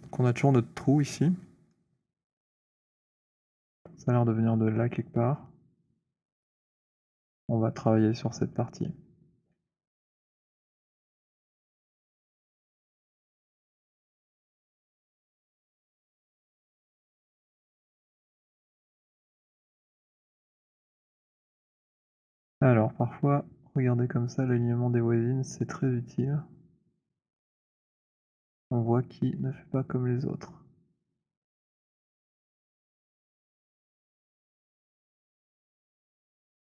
Donc on a toujours notre trou ici. Ça a l'air de venir de là quelque part. On va travailler sur cette partie. Alors parfois, regarder comme ça l'alignement des voisines, c'est très utile. On voit qui ne fait pas comme les autres.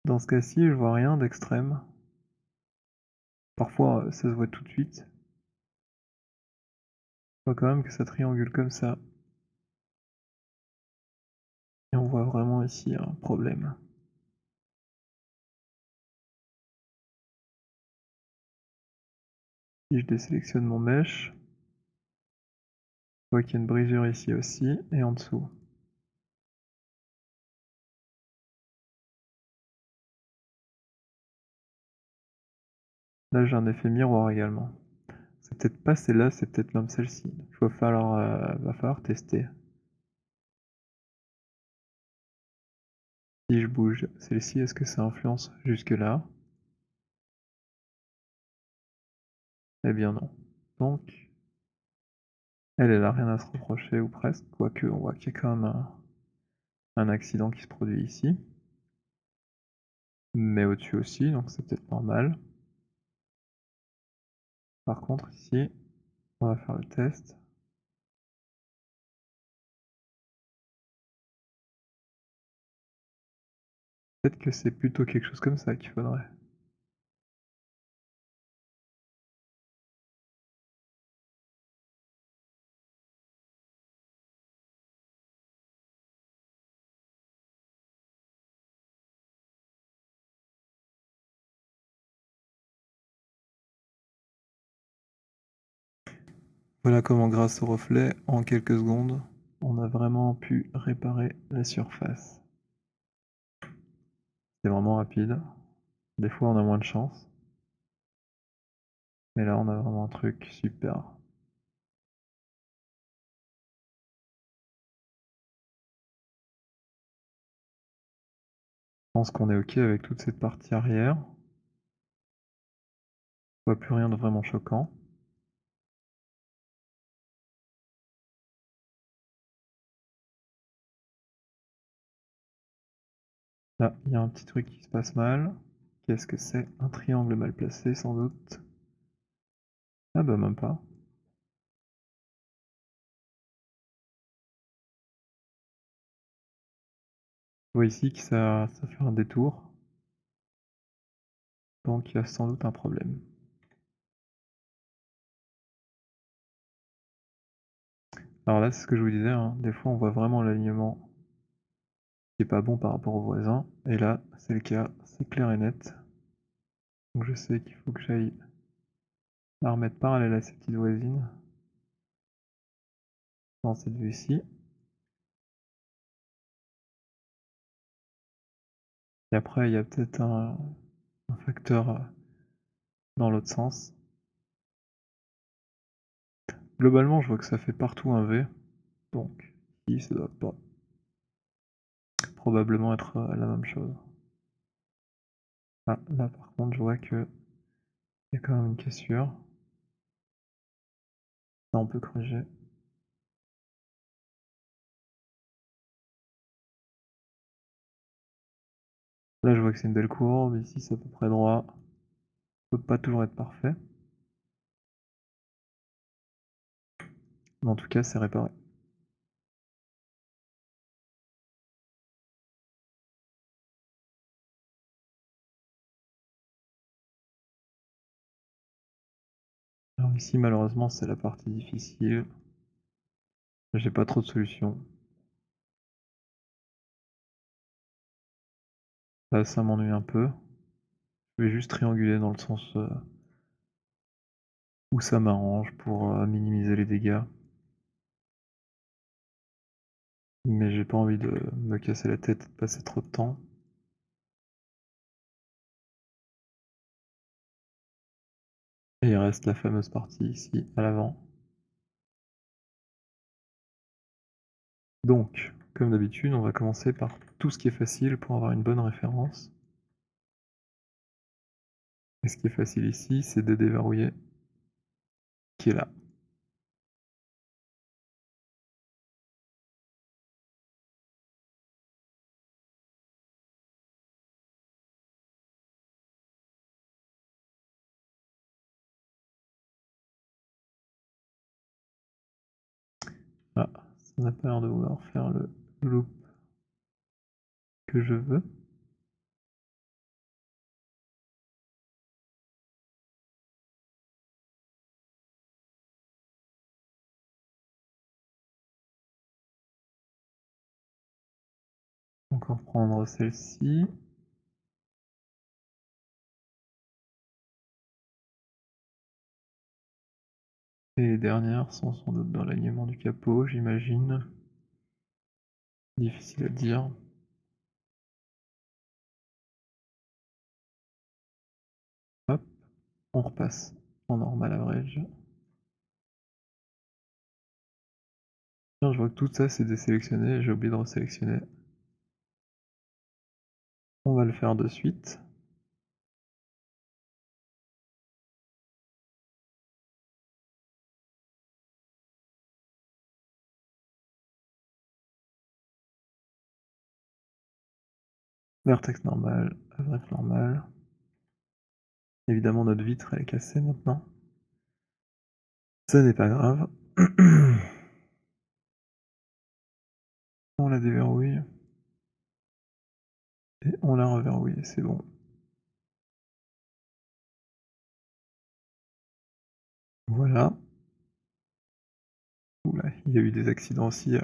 Dans ce cas-ci, je vois rien d'extrême. Parfois, ça se voit tout de suite. On voit quand même que ça triangule comme ça. Et on voit vraiment ici un problème. Si je désélectionne mon mesh, je vois qu'il y a une brisure ici aussi et en dessous. Là, j'ai un effet miroir également. C'est peut-être pas celle-là, c'est peut-être même celle-ci. Il va falloir tester. Si je bouge celle-ci, est-ce que ça influence jusque-là? Eh bien non. Donc, elle a rien à se reprocher ou presque, quoique on voit qu'il y a quand même un accident qui se produit ici. Mais au-dessus aussi, donc c'est peut-être normal. Par contre ici, on va faire le test. Peut-être que c'est plutôt quelque chose comme ça qu'il faudrait. Voilà comment grâce au reflet, en quelques secondes, on a vraiment pu réparer la surface. C'est vraiment rapide. Des fois on a moins de chance. Mais là on a vraiment un truc super. Je pense qu'on est ok avec toute cette partie arrière. On voit plus rien de vraiment choquant. Là, il y a un petit truc qui se passe mal. Qu'est-ce que c'est? Un triangle mal placé sans doute. Ah bah même pas. Je vois ici que ça fait un détour. Donc il y a sans doute un problème. Alors là, c'est ce que je vous disais, hein, des fois on voit vraiment l'alignement qui est pas bon par rapport aux voisins. Et là, c'est le cas, c'est clair et net. Donc je sais qu'il faut que j'aille la remettre parallèle à ces petites voisines dans cette vue-ci. Et après, il y a peut-être un facteur dans l'autre sens. Globalement, je vois que ça fait partout un V. Donc ici, ça doit pas probablement être la même chose. Ah, là par contre, je vois que il y a quand même une cassure. Là, on peut corriger. Là, je vois que c'est une belle courbe. Ici, c'est à peu près droit. Ça peut pas toujours être parfait. Mais en tout cas, c'est réparé. Alors ici, malheureusement, c'est la partie difficile. J'ai pas trop de solutions. Là, ça m'ennuie un peu. Je vais juste trianguler dans le sens où ça m'arrange pour minimiser les dégâts. Mais j'ai pas envie de me casser la tête et de passer trop de temps. Et il reste la fameuse partie ici, à l'avant. Donc, comme d'habitude, on va commencer par tout ce qui est facile pour avoir une bonne référence. Et ce qui est facile ici, c'est de déverrouiller qui est là. Ah, ça n'a pas l'air de vouloir faire le loop que je veux. Encore prendre celle-ci. Et les dernières sont sans doute dans l'alignement du capot, j'imagine. Difficile à dire. Hop, on repasse en normal average. Tiens, je vois que tout ça c'est désélectionné, j'ai oublié de resélectionner. On va le faire de suite. Vertex normal, average normal. Évidemment notre vitre elle est cassée maintenant. Ça n'est pas grave. On la déverrouille. Et on la reverrouille, c'est bon. Voilà. Oula, il y a eu des accidents aussi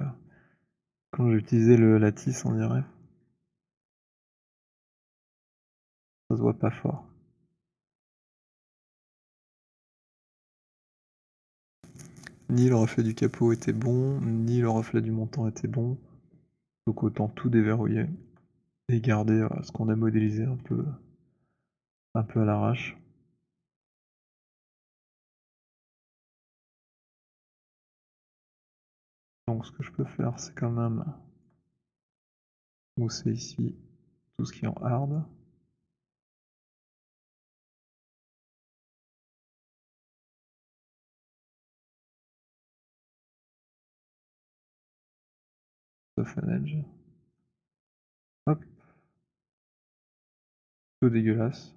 quand j'ai utilisé le lattice, on dirait. Ça se voit pas fort. Ni le reflet du capot était bon, ni le reflet du montant était bon. Donc autant tout déverrouiller et garder ce qu'on a modélisé un peu à l'arrache. Donc ce que je peux faire, c'est quand même mousser ici tout ce qui est en hard. Soften edge. Hop. Peu dégueulasse.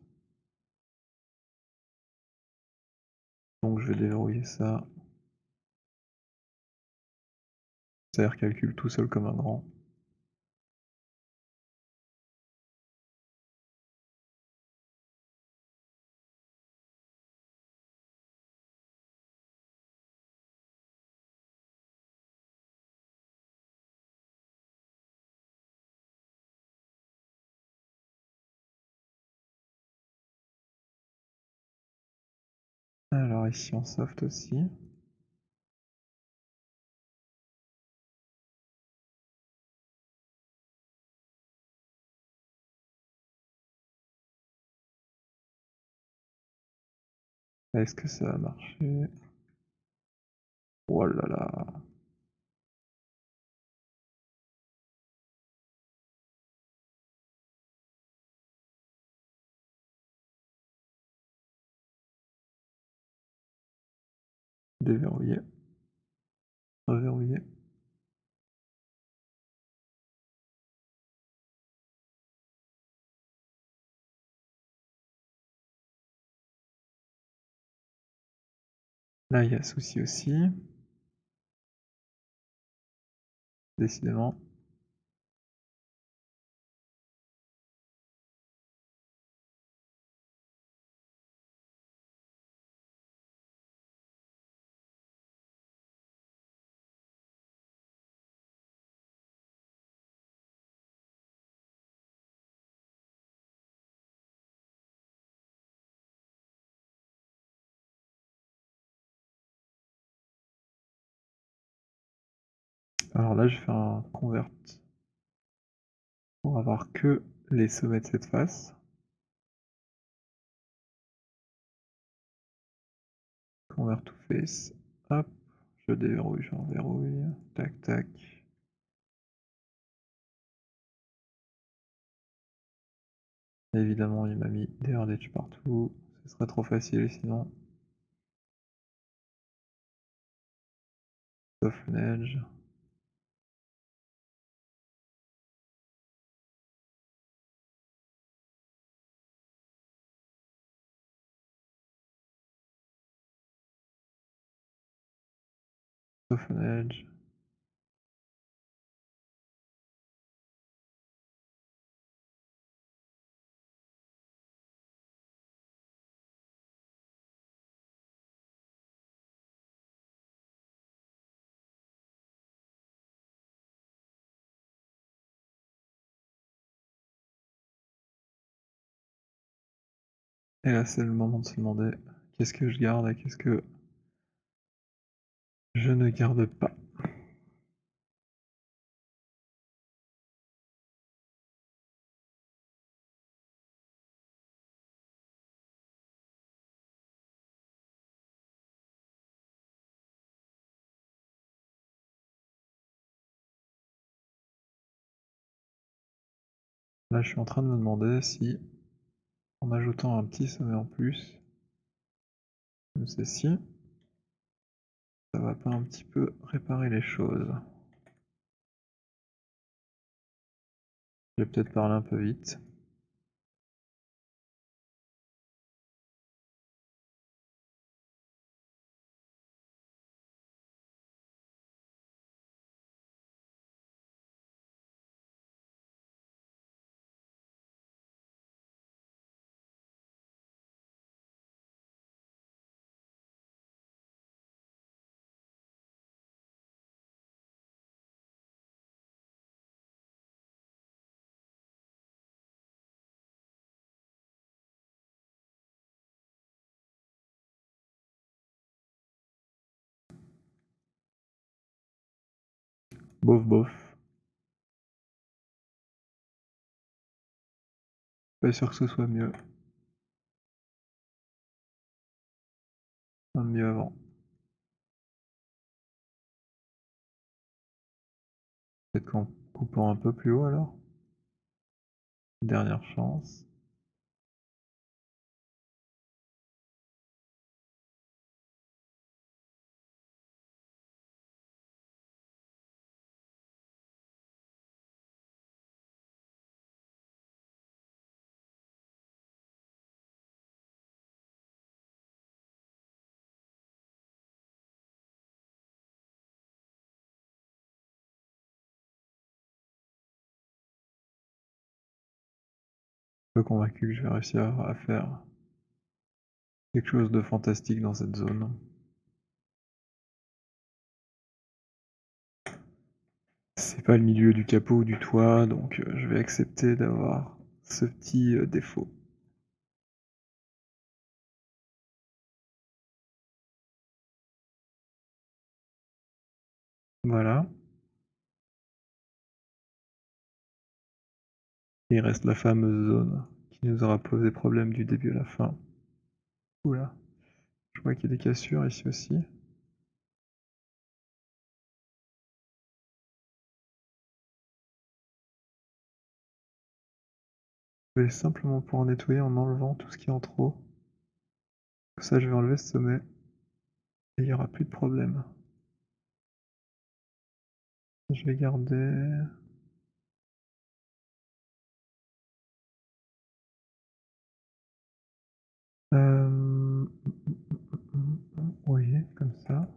Donc je vais déverrouiller ça. Ça recalcule tout seul comme un grand. Alors ici en soft aussi. Est-ce que ça va marcher? Oh là là. Déverrouiller. Reverrouiller. Là il y a souci aussi. Décidément. Alors là je vais faire un convert pour avoir que les sommets de cette face. Convert to face. Hop. Je déverrouille, je reverrouille. Tac tac. Évidemment, il m'a mis des RDH partout, ce serait trop facile sinon. Soften Edge. Soften Edge. Et là, c'est le moment de se demander qu'est-ce que je garde et qu'est-ce que je ne garde pas. Là, je suis en train de me demander si, en ajoutant un petit sommet en plus, comme ceci, ça va pas un petit peu réparer les choses. J'ai peut-être parlé un peu vite. Bof bof. Pas sûr que ce soit mieux. Enfin, mieux avant. Peut-être qu'en coupant un peu plus haut alors. Dernière chance. Peu convaincu que je vais réussir à faire quelque chose de fantastique dans cette zone. C'est pas le milieu du capot ou du toit, donc je vais accepter d'avoir ce petit défaut. Voilà. Il reste la fameuse zone qui nous aura posé problème du début à la fin. Oula, je vois qu'il y a des cassures ici aussi. Je vais simplement pouvoir nettoyer en enlevant tout ce qui est en trop. Comme ça, je vais enlever ce sommet et il n'y aura plus de problème. Je vais garder. Oui, comme ça.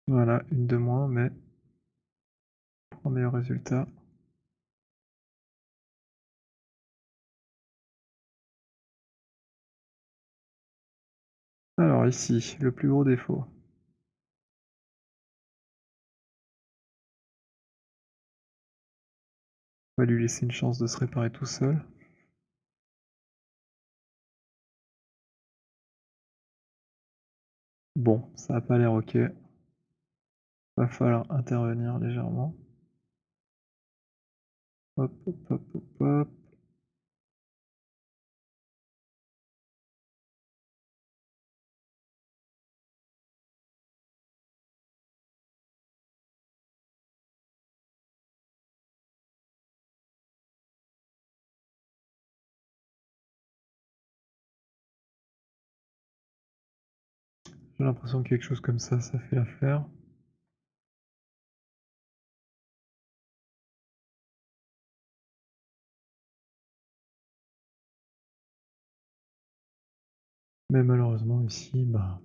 Voilà, une de moins, mais pour un meilleur résultat. Alors ici, le plus gros défaut. On va lui laisser une chance de se réparer tout seul. Bon, ça a pas l'air ok. Va falloir intervenir légèrement. Hop, hop, hop, hop, hop. J'ai l'impression que quelque chose comme ça fait l'affaire. Mais malheureusement ici, bah,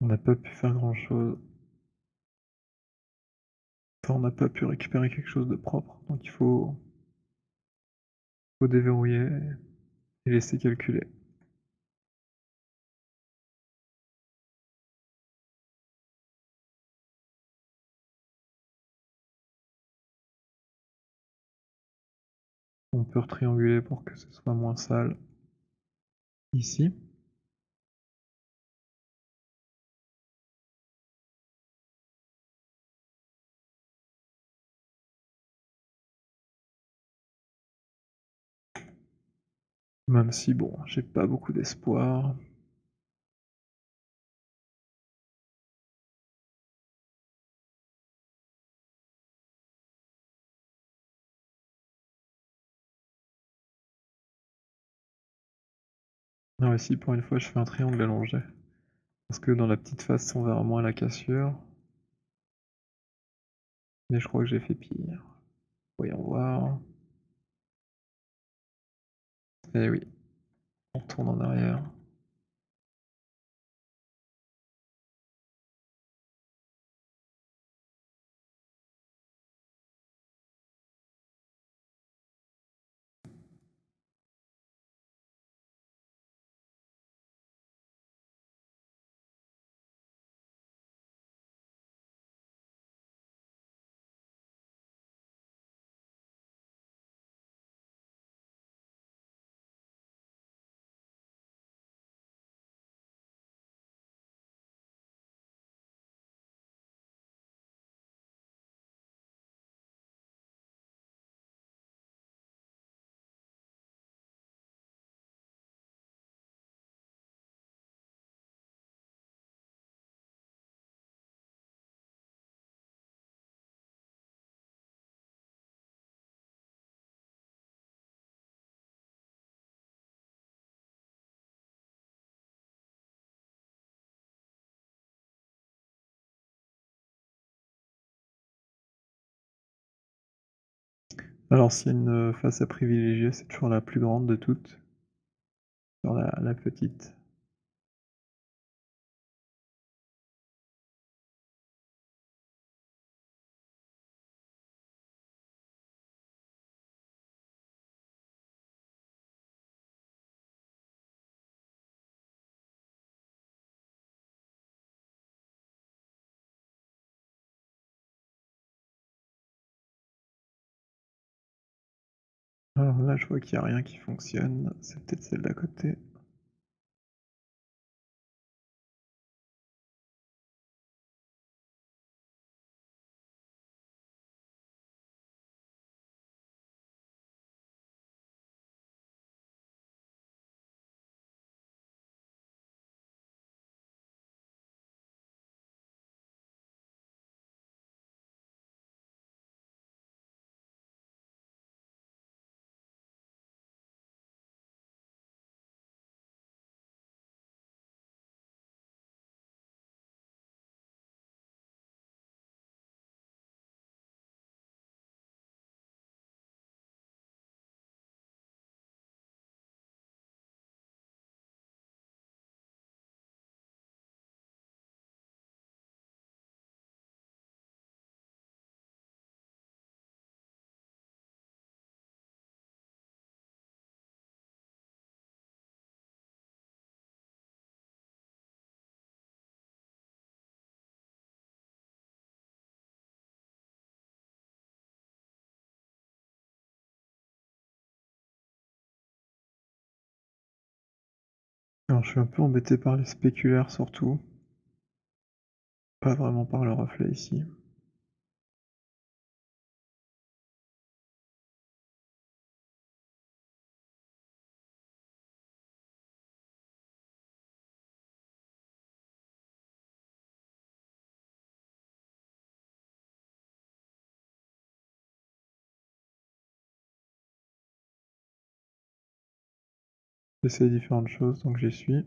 on n'a pas pu faire grand-chose. Enfin, on n'a pas pu récupérer quelque chose de propre, donc il faut déverrouiller et laisser calculer. On peut retrianguler pour que ce soit moins sale ici. Même si bon, j'ai pas beaucoup d'espoir. Non, ici pour une fois je fais un triangle allongé. Parce que dans la petite face on verra moins la cassure. Mais je crois que j'ai fait pire. Voyons voir. Eh oui, on tourne en arrière. Alors s'il y a une face à privilégier, c'est toujours la plus grande de toutes, sur la petite. Alors là, je vois qu'il y a rien qui fonctionne, c'est peut-être celle d'à côté. Alors je suis un peu embêté par les spéculaires surtout. pas vraiment par le reflet ici. J'essaie différentes choses, donc j'y suis.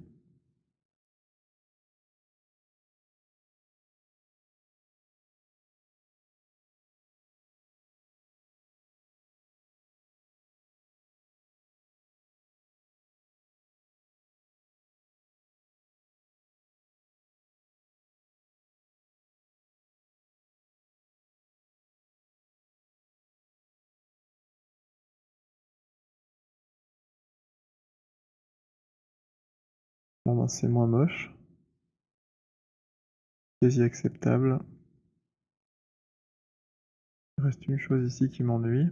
Bon ben, c'est moins moche, quasi acceptable. Il reste une chose ici qui m'ennuie.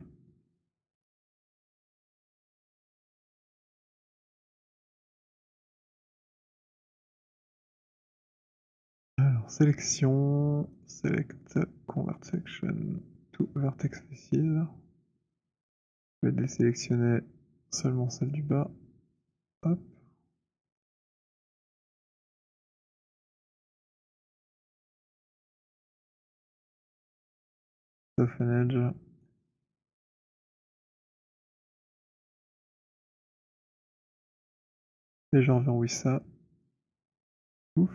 Alors sélection, select convert section to vertex faces. Je vais désélectionner seulement celle du bas. Hop. Soften edge. Et j'en verrouille ça. Ouf.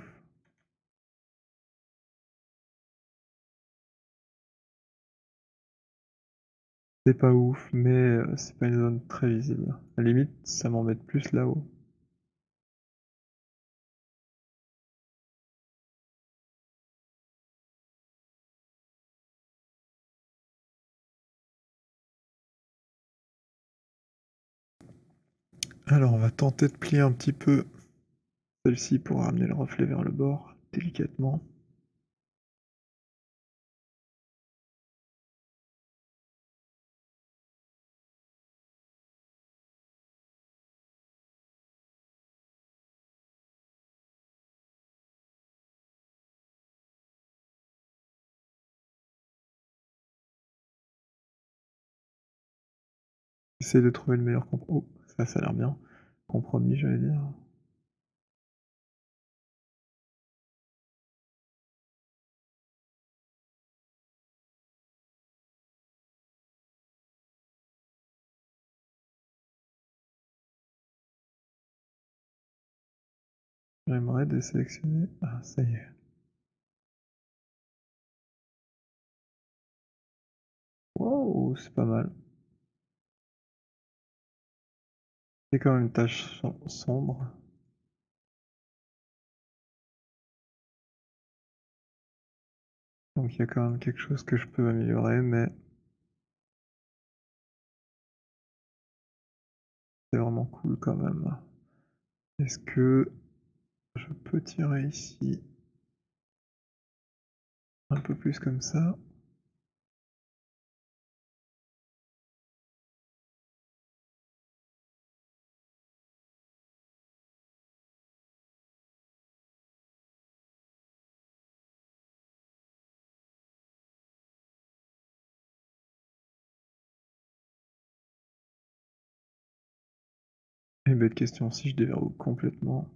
C'est pas ouf, mais c'est pas une zone très visible. À la limite, ça m'embête plus là-haut. Alors on va tenter de plier un petit peu celle-ci pour ramener le reflet vers le bord, délicatement. J'essaie de trouver le meilleur compromis. Oh, ça a l'air bien. Compromis, j'allais dire. J'aimerais désélectionner. Ah, ça y est. Wow, c'est pas mal. C'est quand même une tache sombre. Donc il y a quand même quelque chose que je peux améliorer, mais c'est vraiment cool quand même. Est-ce que je peux tirer ici un peu plus comme ça? Et bête question, si je déverrouille complètement,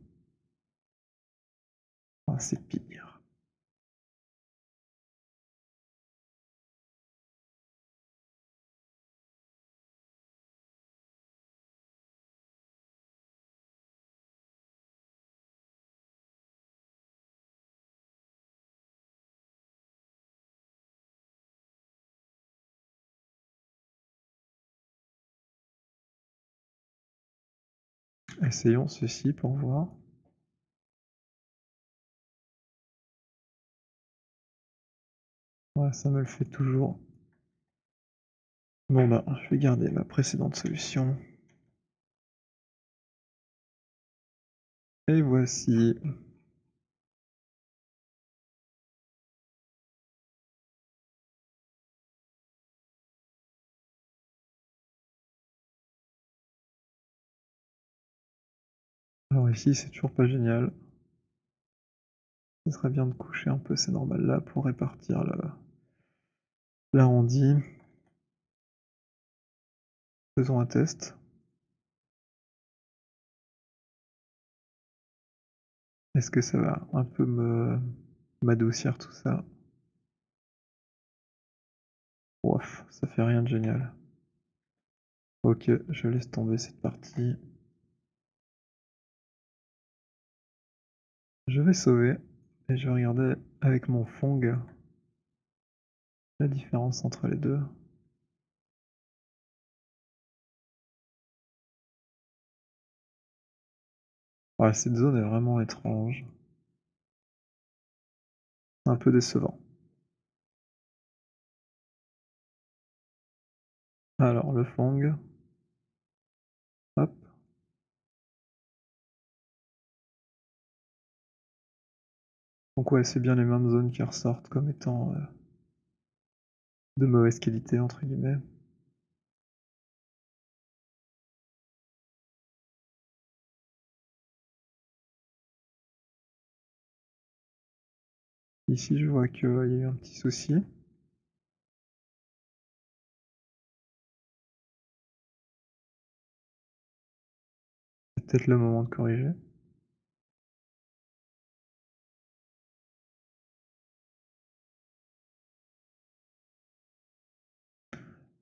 ah, c'est pire. Essayons ceci pour voir. Ouais, ça me le fait toujours. Bon bah, je vais garder ma précédente solution. Et voici. Alors ici, c'est toujours pas génial. Ce serait bien de coucher un peu ces normales-là pour répartir l'arrondi. Faisons un test. Est-ce que ça va un peu m'adoucir tout ça? Ouaf, ça fait rien de génial. Ok, je laisse tomber cette partie. Je vais sauver et je vais regarder avec mon Fong la différence entre les deux. Ouais, cette zone est vraiment étrange. Un peu décevant. Alors, le Fong. Hop. Donc ouais, c'est bien les mêmes zones qui ressortent comme étant de mauvaise qualité, entre guillemets. Ici, je vois qu'il y a eu un petit souci. C'est peut-être le moment de corriger.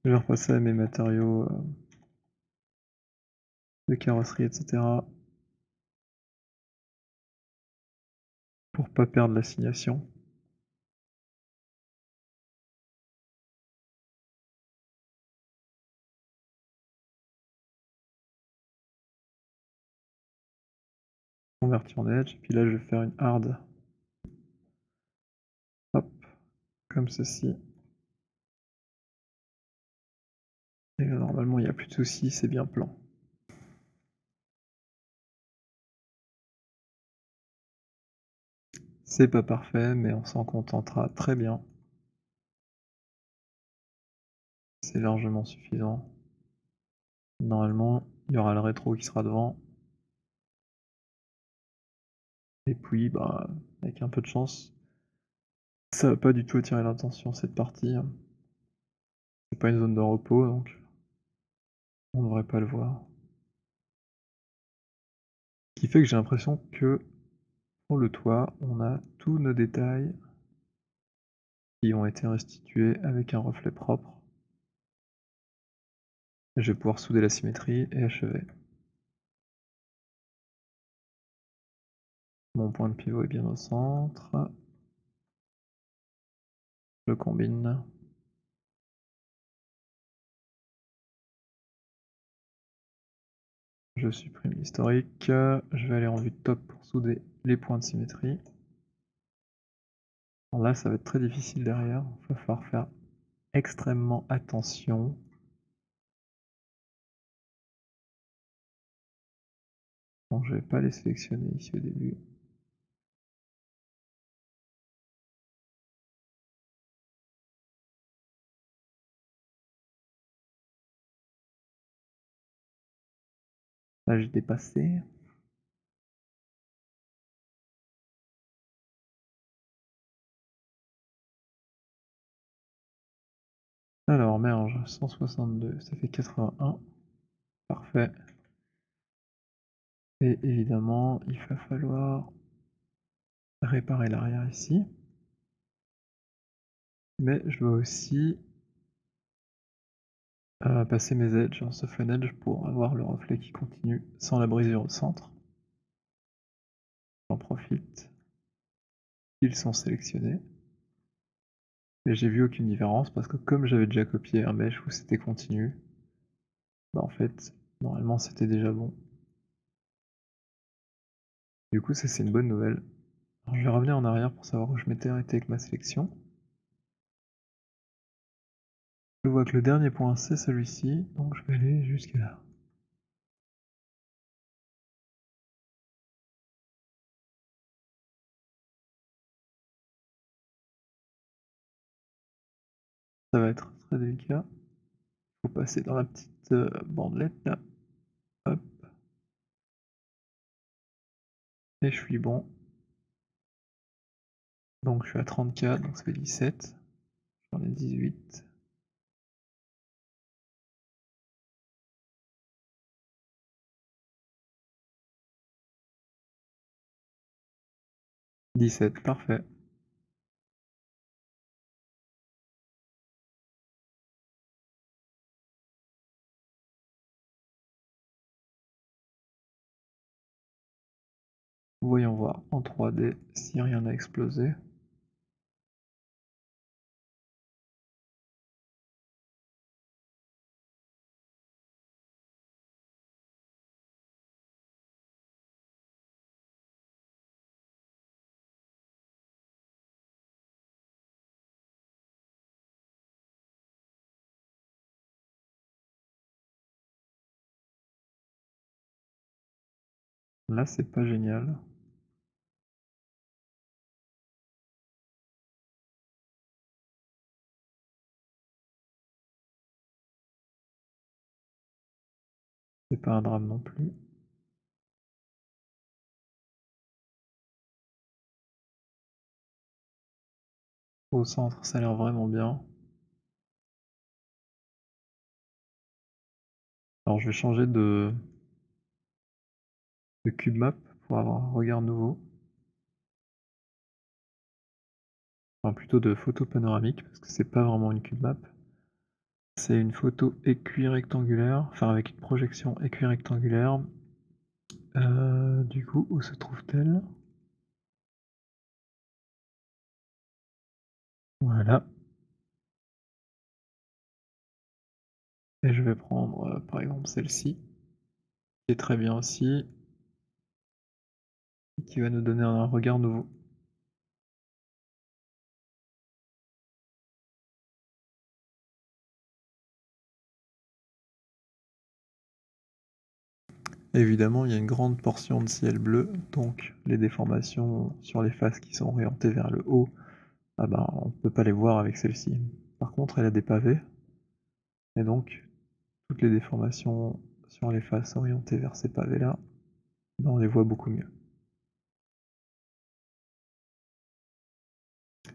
Je vais repasser à mes matériaux de carrosserie, etc. pour pas perdre l'assignation. Convertir en edge, et puis là je vais faire une hard. Hop, comme ceci. Et là normalement il n'y a plus de soucis, c'est bien plan. C'est pas parfait, mais on s'en contentera très bien. C'est largement suffisant. Normalement, il y aura le rétro qui sera devant. Et puis, bah, avec un peu de chance, ça va pas du tout attirer l'attention cette partie. C'est pas une zone de repos, donc on devrait pas le voir. Ce qui fait que j'ai l'impression que pour le toit, on a tous nos détails qui ont été restitués avec un reflet propre. Je vais pouvoir souder la symétrie et achever. Mon point de pivot est bien au centre. Je combine. Je supprime l'historique. Je vais aller en vue top pour souder les points de symétrie. Alors là, ça va être très difficile derrière. Il va falloir faire extrêmement attention. Donc je vais pas les sélectionner ici au début. Là, j'ai dépassé. Alors, merge 162, ça fait 81. Parfait. Et évidemment, il va falloir réparer l'arrière ici. Mais je dois aussi passer mes edges en soften edge pour avoir le reflet qui continue sans la brisure au centre. J'en profite. Ils sont sélectionnés. Et j'ai vu aucune différence parce que comme j'avais déjà copié un mesh où c'était continu, bah en fait, normalement c'était déjà bon. Du coup, ça c'est une bonne nouvelle. Alors, je vais revenir en arrière pour savoir où je m'étais arrêté avec ma sélection. Je vois que le dernier point c'est celui-ci, donc je vais aller jusqu'à là. Ça va être très délicat. Faut passer dans la petite bandelette là. Hop. Et je suis bon. Donc je suis à 34, donc ça fait 17. J'en ai 18. « 17, parfait. Voyons voir en 3D si rien n'a explosé. Là, c'est pas génial. C'est pas un drame non plus. Au centre, ça a l'air vraiment bien. Alors je vais changer de cube map pour avoir un regard nouveau. Enfin plutôt de photo panoramique parce que c'est pas vraiment une cube map. C'est une photo équirectangulaire, enfin avec une projection équirectangulaire. Du coup, où se trouve-t-elle? Voilà. Et je vais prendre par exemple celle-ci, qui est très bien aussi, et qui va nous donner un regard nouveau. Évidemment, il y a une grande portion de ciel bleu, donc les déformations sur les faces qui sont orientées vers le haut, ah ben, on peut pas les voir avec celle-ci. Par contre, elle a des pavés, et donc toutes les déformations sur les faces orientées vers ces pavés-là, ben, on les voit beaucoup mieux.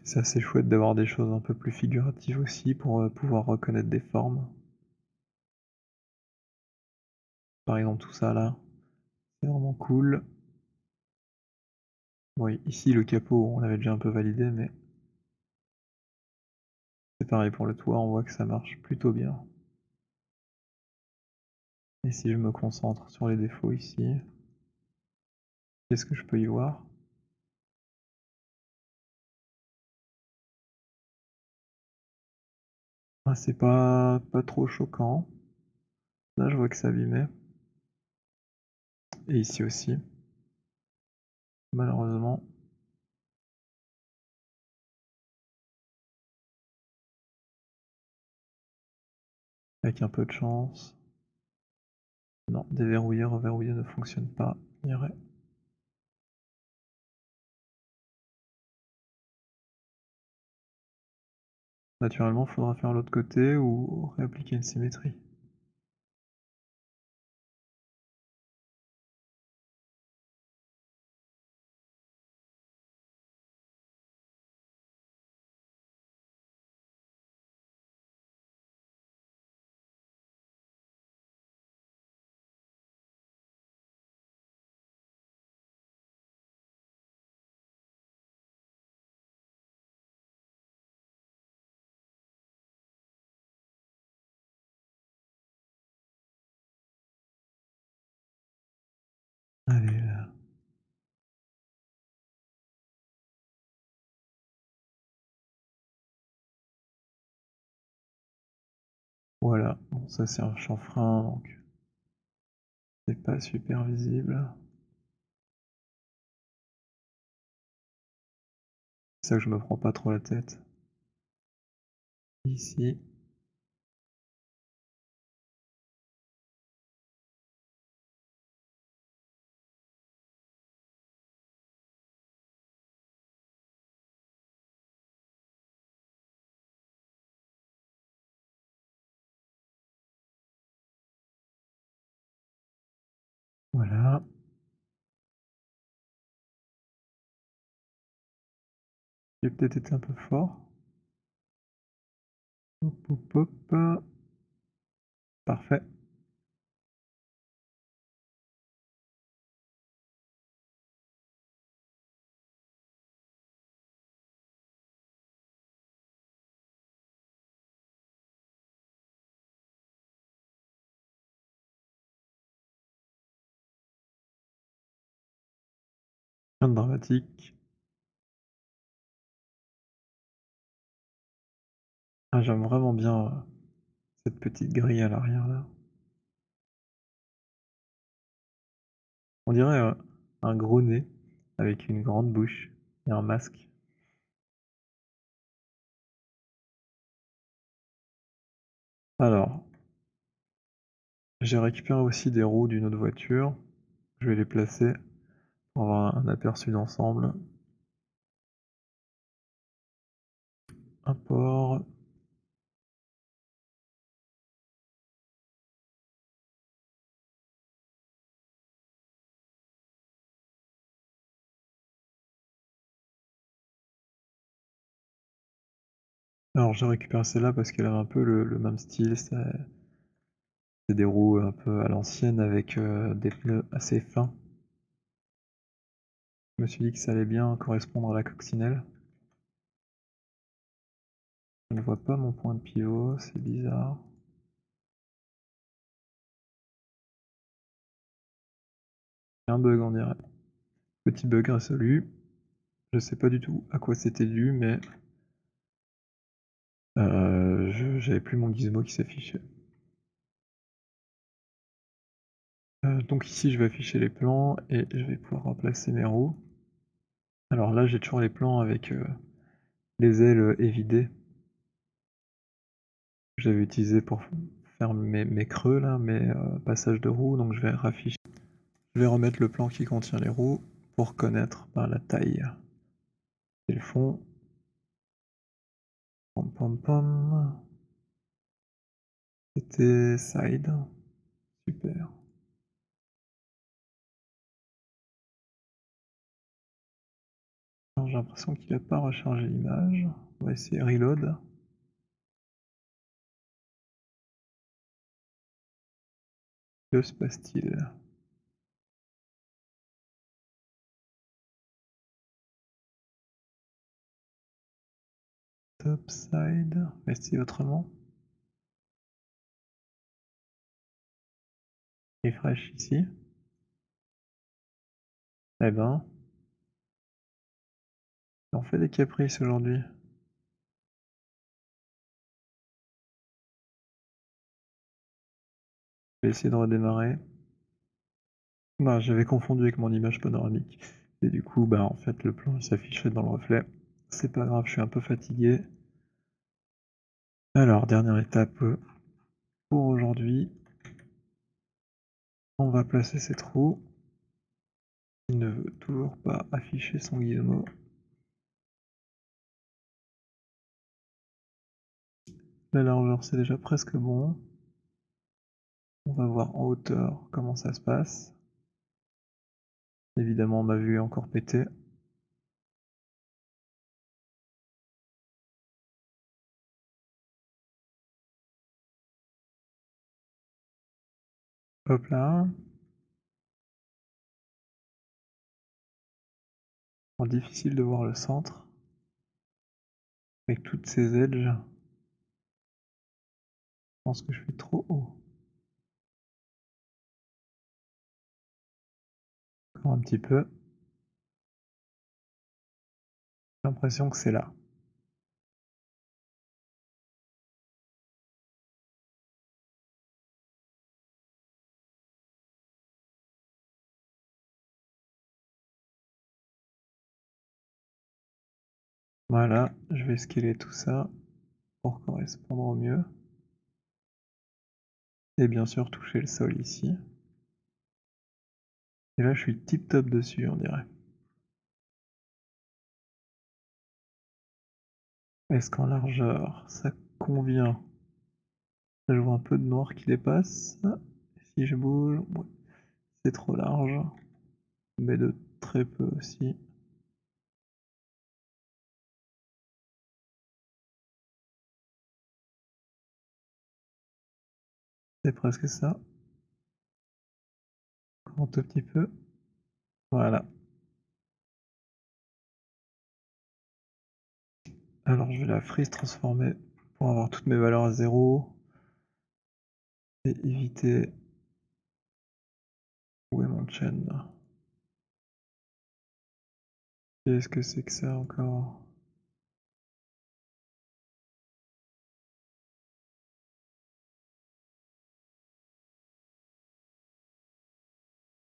C'est assez chouette d'avoir des choses un peu plus figuratives aussi pour pouvoir reconnaître des formes. Par exemple tout ça là, c'est vraiment cool. Oui, ici le capot, on l'avait déjà un peu validé, mais c'est pareil pour le toit, on voit que ça marche plutôt bien. Et si je me concentre sur les défauts ici, qu'est-ce que je peux y voir? Ah, c'est pas trop choquant. Là, je vois que c'est abîmé. Et ici aussi, malheureusement. Avec un peu de chance. Non, déverrouiller, reverrouiller ne fonctionne pas. Il y aurait. Naturellement, il faudra faire l'autre côté ou réappliquer une symétrie. Allez, là. Voilà. Bon, ça c'est un chanfrein, donc c'est pas super visible. C'est ça que je me prends pas trop la tête. Ici. Voilà. J'ai peut-être été un peu fort. Hop, hop, hop. Parfait. Rien de dramatique. Ah, j'aime vraiment bien cette petite grille à l'arrière là. On dirait un gros nez avec une grande bouche et un masque. Alors, j'ai récupéré aussi des roues d'une autre voiture. Je vais les placer pour avoir un aperçu d'ensemble. Import. Alors j'ai récupéré celle-là parce qu'elle avait un peu le même style, c'est des roues un peu à l'ancienne avec des pneus assez fins. Je me suis dit que ça allait bien correspondre à la coccinelle. Je ne vois pas mon point de pivot, c'est bizarre. Il y a un bug on dirait. Petit bug résolu. Je sais pas du tout à quoi c'était dû, mais j'avais plus mon gizmo qui s'affichait. Donc ici je vais afficher les plans et je vais pouvoir remplacer mes roues. Alors là j'ai toujours les plans avec les ailes évidées. Que j'avais utilisé pour faire mes creux là, mes passages de roues, donc je vais rafficher. Je vais remettre le plan qui contient les roues pour connaître la taille et le fond. Pom pom pom. C'était side. Super. Alors j'ai l'impression qu'il n'a pas rechargé l'image. On va essayer reload. Que se passe-t-il? Top side. On va essayer autrement. Refresh ici. Eh ben, on fait des caprices aujourd'hui. Je vais essayer de redémarrer. Bah, j'avais confondu avec mon image panoramique. Et du coup, bah en fait, le plan s'affichait dans le reflet. C'est pas grave, je suis un peu fatigué. Alors, dernière étape pour aujourd'hui. On va placer ces trous. Il ne veut toujours pas afficher son gizmo. La largeur, c'est déjà presque bon. On va voir en hauteur comment ça se passe. Évidemment, ma vue est encore pétée. Hop là. Alors, difficile de voir le centre. Avec toutes ces edges. Je pense que je suis trop haut. Encore un petit peu. J'ai l'impression que c'est là. Voilà, je vais scaler tout ça pour correspondre au mieux. Et bien sûr toucher le sol ici. Et là je suis tip top dessus on dirait. Est-ce qu'en largeur ça convient? Là, je vois un peu de noir qui dépasse. Si je bouge, ouais, c'est trop large. Mais de très peu aussi. C'est presque ça. Encore un tout petit peu. Voilà. Alors je vais la freeze transformer pour avoir toutes mes valeurs à 0 et éviter. Où est mon chain là? Qu'est-ce que c'est que ça encore?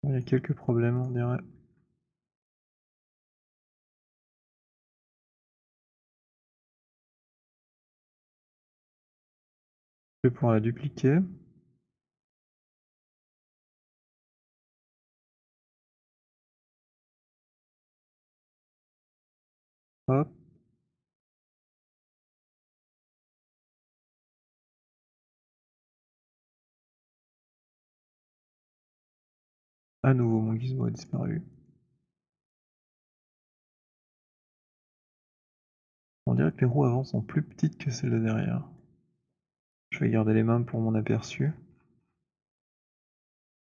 Il y a quelques problèmes, on dirait. Je vais pouvoir la dupliquer. Hop. À nouveau, mon gizmo a disparu. On dirait que les roues avant sont plus petites que celles de derrière. Je vais garder les mains pour mon aperçu.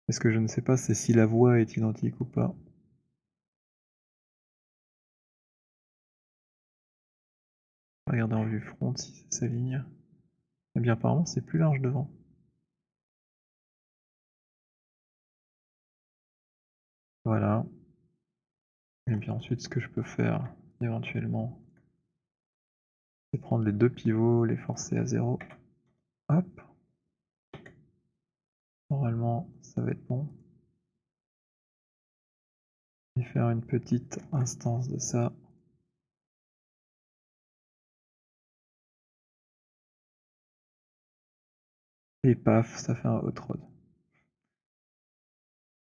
Parce que je ne sais pas si la voie est identique ou pas. Regardez en vue front si ça s'aligne. Eh bien apparemment c'est plus large devant. Voilà. Et bien ensuite ce que je peux faire éventuellement, c'est prendre les deux pivots, les forcer à 0. Hop. Normalement ça va être bon. Et faire une petite instance de ça. Et paf, ça fait un hot rod.